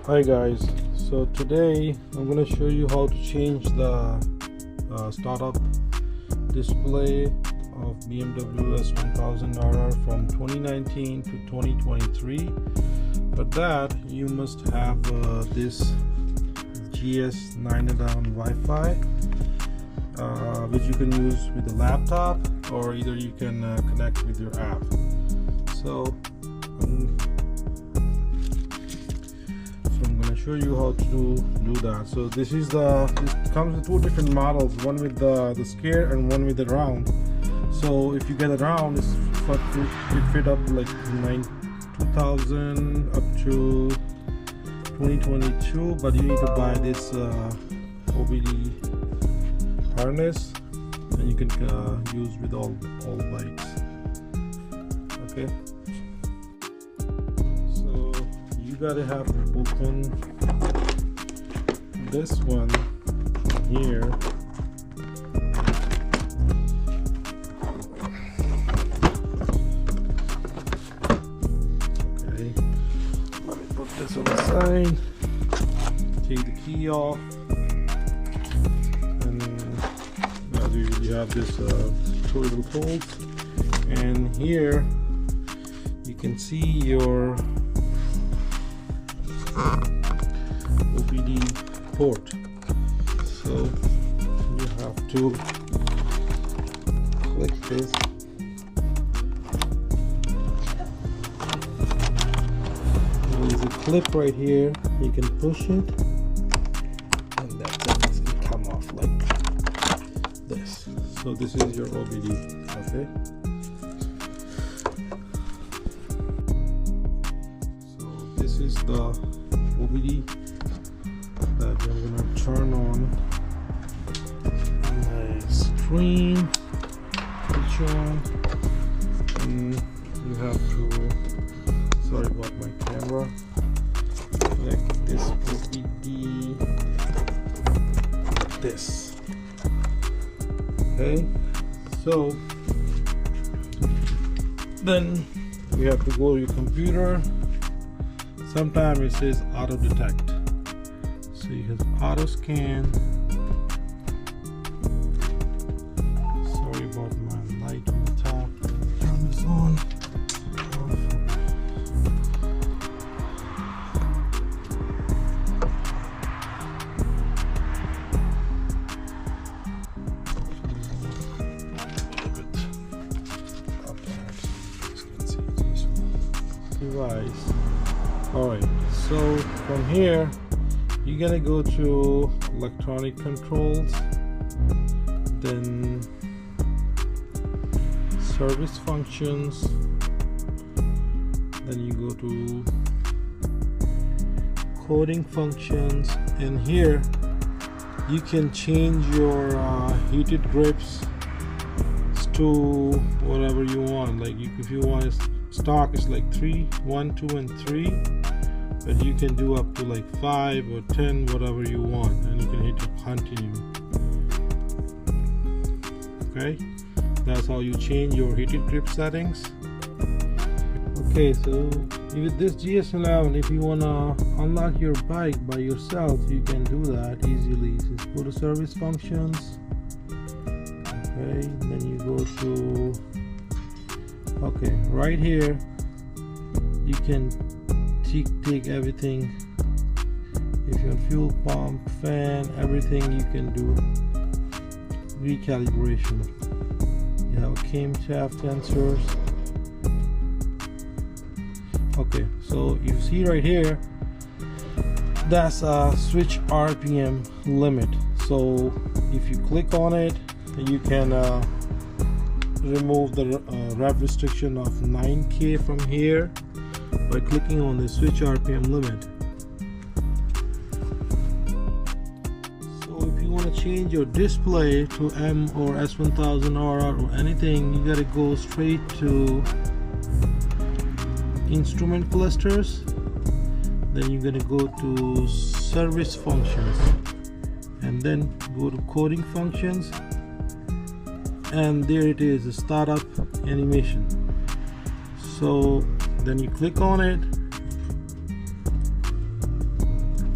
Hi guys, so today I'm going to show you how to change the startup display of BMW S1000RR from 2019 to 2023. For that you must have this GS9 Wi-Fi, which you can use with a laptop, or either you can connect with your app. So I'm going to show you how to do that. So this comes with two different models, one with the square and one with the round. So if you get a round, it fit up like 2000 up to 2022, but you need to buy this OBD harness, and you can use with all bikes. Okay, so you gotta have to open this one here. Okay, let me put this on the side, take the key off, and as usual you have this two little holes, and here you can see your OBD port. So you have to click this, there's a clip right here, you can push it and that thing can come off like this. So this is your OBD. Okay, so this is the OBD that I'm gonna turn on my screen, switch on, and you have to, sorry about my camera, like this OBD, this. Okay, so then you have to go to your computer. Sometimes it says auto detect, so you can auto scan. Sorry about my light on the top. Turn this on. Device. Alright, so from here you're gonna go to electronic controls, then service functions, then you go to coding functions, and here you can change your heated grips to whatever you want. Like if you want stock, it's like 3, 1, 2 and 3, but you can do up to like 5 or 10, whatever you want, and you can hit continue. Okay, that's how you change your heated grip settings. Okay, so with this GS11, if you want to unlock your bike by yourself, you can do that easily. Just go to service functions. Okay, then you go to, okay, right here you can take everything. If your fuel pump, fan, everything you can do recalibration. You have camshaft sensors. Okay, so you see right here, that's a switch RPM limit. So if you click on it, you can remove the rev restriction of 9K from here by clicking on the switch RPM limit. So if you want to change your display to M or S1000RR or anything, you gotta go straight to instrument clusters, then you're gonna go to service functions, and then go to coding functions, and there it is, the startup animation. So then you click on it,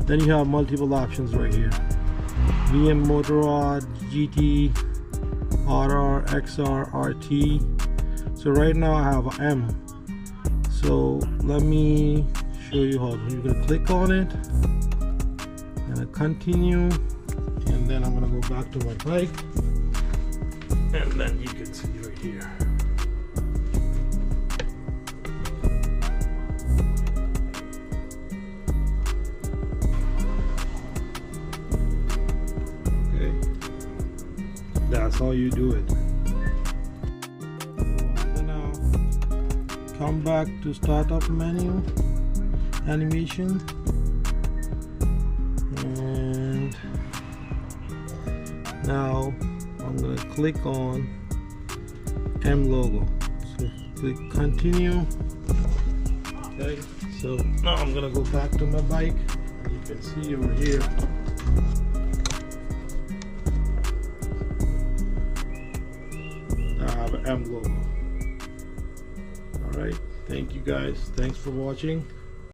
Then you have multiple options right here: VM Motorrad, GT, RR, XR, RT. So right now I have an M. So let me show you how. You're gonna click on it, and continue, and then I'm gonna go back to my bike, and then you can see right here. That's how you do it. I'm gonna come back to startup menu, animation, and now I'm gonna click on M logo. So click continue. Okay, so now I'm gonna go back to my bike. You can see over here. M logo. All right, thank you guys, thanks for watching.